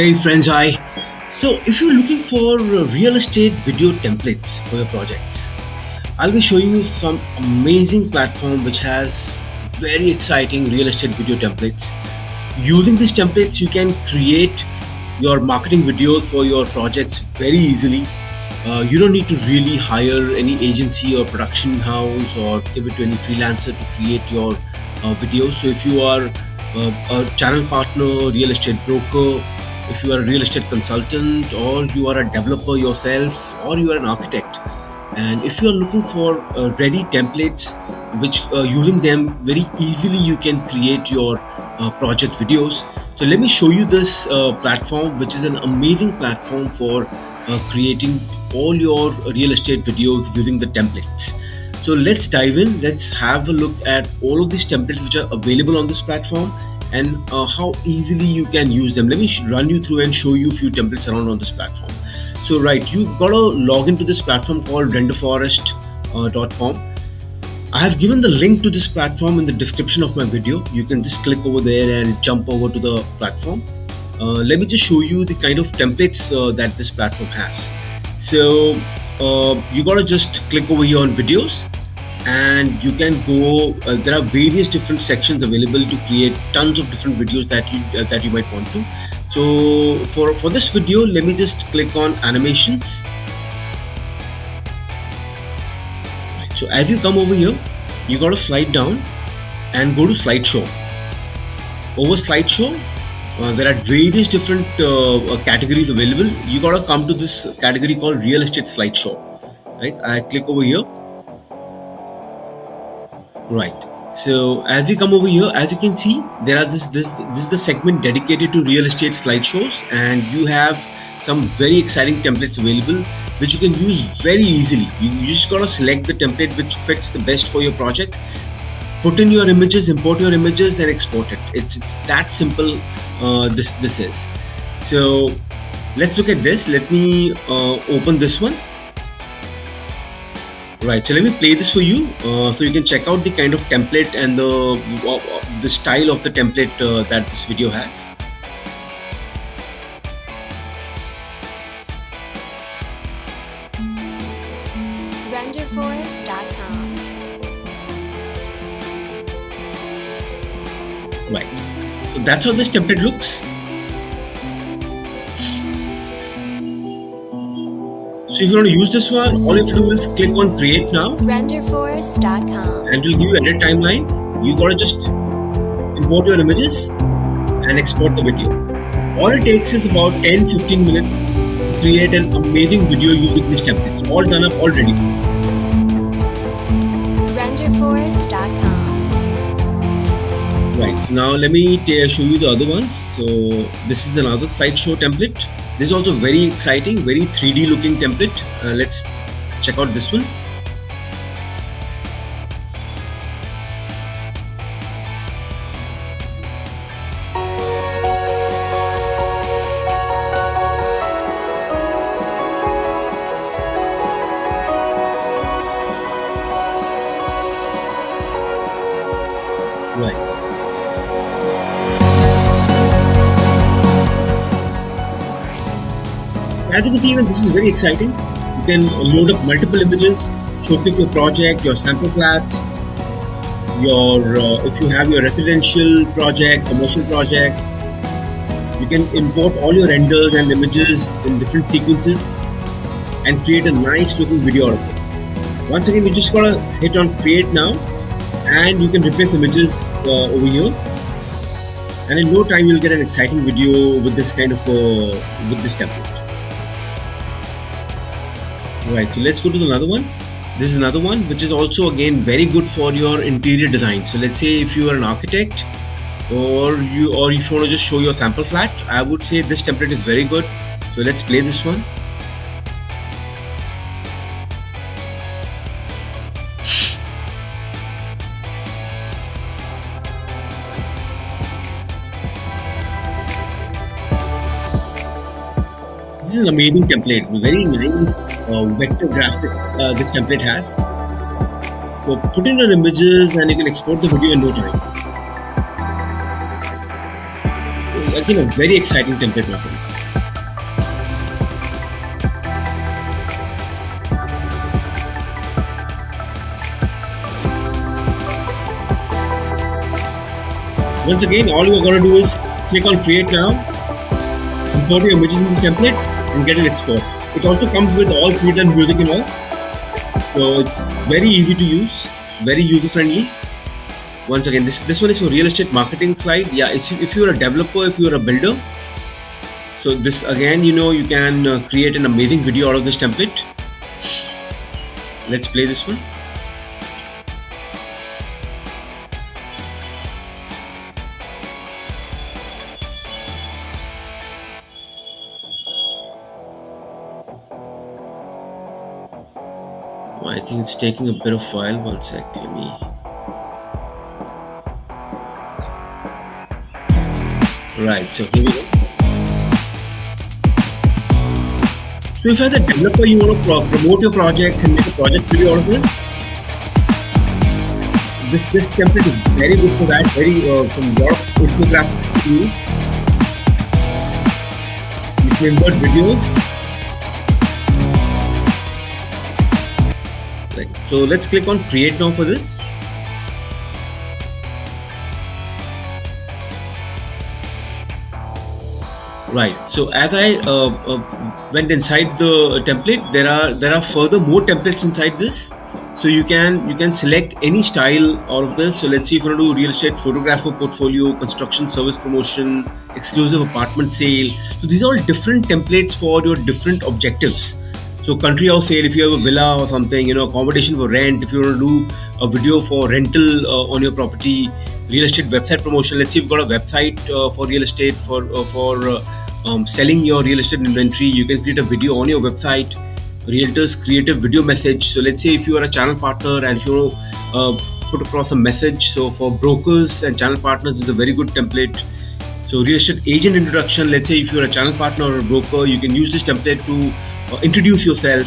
Hey friends, hi. So, if you're looking for real estate video templates for your projects, I'll be showing you some amazing platform which has very exciting real estate video templates. Using these templates, you can create your marketing videos for your projects very easily. You don't need to really hire any agency or production house or give it to any freelancer to create your videos. So, if you are a channel partner, real estate broker, if you are a real estate consultant, or you are a developer yourself, or you are an architect, and if you are looking for ready templates which using them very easily you can create your project videos. So let me show you this platform, which is an amazing platform for creating all your real estate videos using the templates. So let's dive in. Let's have a look at all of these templates which are available on this platform, and how easily you can use them. Let me run you through and show you a few templates around on this platform. So you've got to log into this platform called renderforest.com. I have given the link to this platform in the description of my video. You can just click over there and jump over to the platform. Let me just show you the kind of templates that this platform has. So you got to just click over here on videos, and you can go. There are various different sections available to create tons of different videos that you might want to. So for this video, let me just click on animations. So as you come over here, you got to slide down and go to slideshow. Over slideshow, there are various different categories available. You got to come to this category called real estate slideshow. Right? I click over here. Right. So as we come over here, as you can see, there are this is the segment dedicated to real estate slideshows, and you have some very exciting templates available which you can use very easily. You just gotta select the template which fits the best for your project, put in your images, import your images, and export it. It's that simple. This is. So let's look at this. Let me open this one. Right, so let me play this for you, so you can check out the kind of template and the style of the template that this video has. renderforest.com. Right, so that's how this template looks. So if you want to use this one, all you have to do is click on create now. renderforest.com. And it will give you edit timeline. You gotta just import your images and export the video. All it takes is about 10-15 minutes to create an amazing video using these templates. All done up already. renderforest.com. Right, now let me show you the other ones. So this is another slideshow template. This is also very exciting, very 3D looking template. Let's check out this one. Right. As you can see, even this is very exciting. You can load up multiple images, showcase your project, your sample flats, if you have your residential project, commercial project. You can import all your renders and images in different sequences and create a nice looking video out of it. Once again, you just gotta hit on create now, and you can replace images over here. And in no time, you'll get an exciting video with this kind of with this template. Right, so let's go to another one. This is another one which is also again very good for your interior design. So let's say if you are an architect, or if you want to just show your sample flat, I would say this template is very good. So let's play this one. This is an amazing template, very nice vector graphic this template has. So put in your images and you can export the video in no time. Again, a very exciting template, my friend. Once again, all you're going to do is click on create now, import your images in this template and get it export. It also comes with all pre-done music and all. So it's very easy to use, very user friendly. Once again, this one is for real estate marketing slide. Yeah, if you're a developer, if you're a builder. So this again, you can create an amazing video out of this template. Let's play this one. I think it's taking a bit of while. One sec, let me. Right, so here we go. So if as a developer you want to promote your projects and make a project video out of this template is very good for that. Very some lot of infographic tools. You can invert videos. Right. So let's click on create now for this. Right. So as I went inside the template, there are further more templates inside this. So you can select any style out of this. So let's see if you want to do real estate photographer portfolio, construction service promotion, exclusive apartment sale. So these are all different templates for your different objectives. So country house sale, if you have a villa or something, accommodation for rent, if you want to do a video for rental on your property, real estate website promotion. Let's say you've got a website for real estate for selling your real estate inventory. You can create a video on your website. Realtors creative video message. So let's say if you are a channel partner and if you put across a message. So for brokers and channel partners, is a very good template. So real estate agent introduction. Let's say if you're a channel partner or a broker, you can use this template to introduce yourself.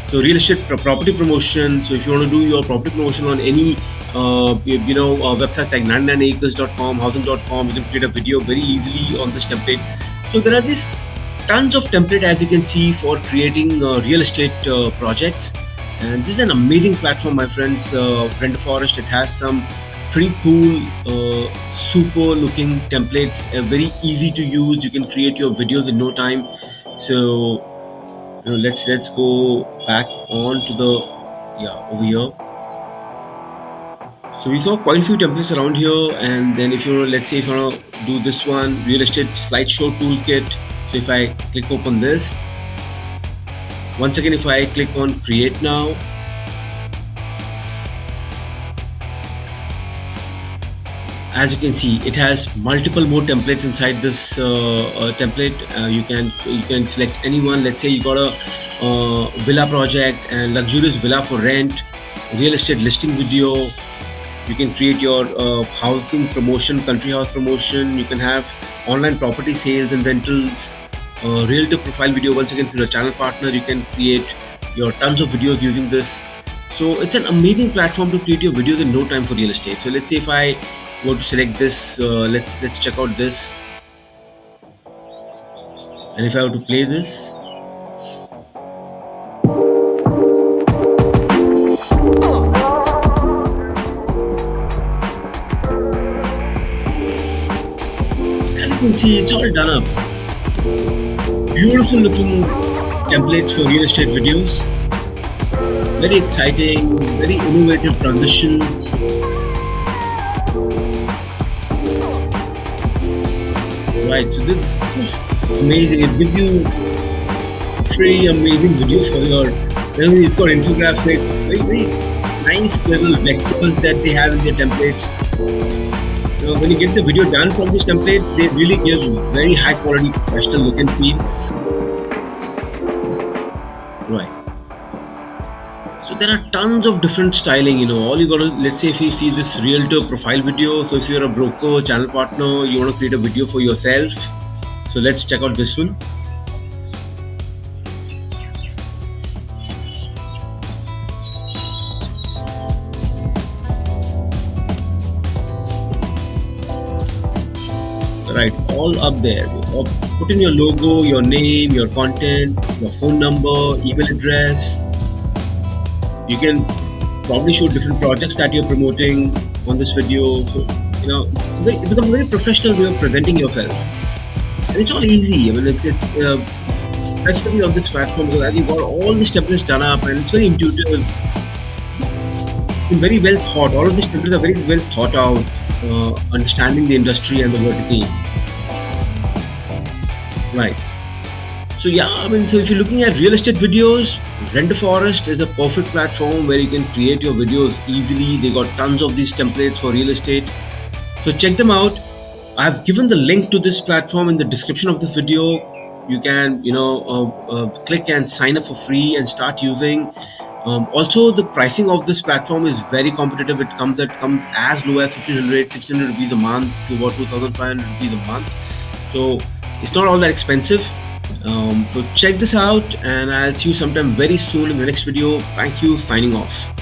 So real estate property promotion. So if you want to do your property promotion on any websites like 99acres.com, housing.com, you can create a video very easily on this template. So there are these tons of template, as you can see, for creating real estate projects. And this is an amazing platform, my friends. Rent Forest, it has some pretty cool, super looking templates, very easy to use. You can create your videos in no time. So let's go back on to the over here. So we saw quite a few templates around here, and then if let's say if you want to do this one, real estate slideshow toolkit. So if I click open this, once again if I click on create now, as you can see, it has multiple more templates inside this template. You can select anyone. Let's say you got a villa project and luxurious villa for rent, real estate listing video. You can create your housing promotion, country house promotion. You can have online property sales and rentals, realtor profile video. Once again, if you're a channel partner, you can create your tons of videos using this. So it's an amazing platform to create your videos in no time for real estate. So let's say if I go to select this, let's check out this, and if I have to play this, as you can see, it's all done up. Beautiful looking templates for real estate videos. Very exciting, very innovative transitions. Right, so this is amazing. It gives you pretty amazing videos for your. It's got infographics, very nice little vectors that they have in their templates. When you get the video done from these templates, they really give very high quality professional look and feel. Right. So there are tons of different styling. All you gotta, let's say if you see this realtor profile video. So if you're a broker, channel partner, you want to create a video for yourself. So let's check out this one. Right, all up there. Put in your logo, your name, your content, your phone number, email address. You can probably show different projects that you're promoting on this video. So It becomes a very professional way of presenting yourself, and it's all easy. I mean, it's that's the beauty of this platform, because as you got all these templates done up, and it's very intuitive and very well thought. All of these templates are very well thought out, understanding the industry and the vertical. Right. So yeah, I mean, so if you're looking at real estate videos, Rent a Forest is a perfect platform where you can create your videos easily. They got tons of these templates for real estate. So check them out. I've given the link to this platform in the description of this video. You can, click and sign up for free and start using. Also, the pricing of this platform is very competitive. It comes as low as 1500, 1600 rupees a month to about 2500 rupees a month. So it's not all that expensive. So check this out, and I'll see you sometime very soon in the next video. Thank you. Signing off.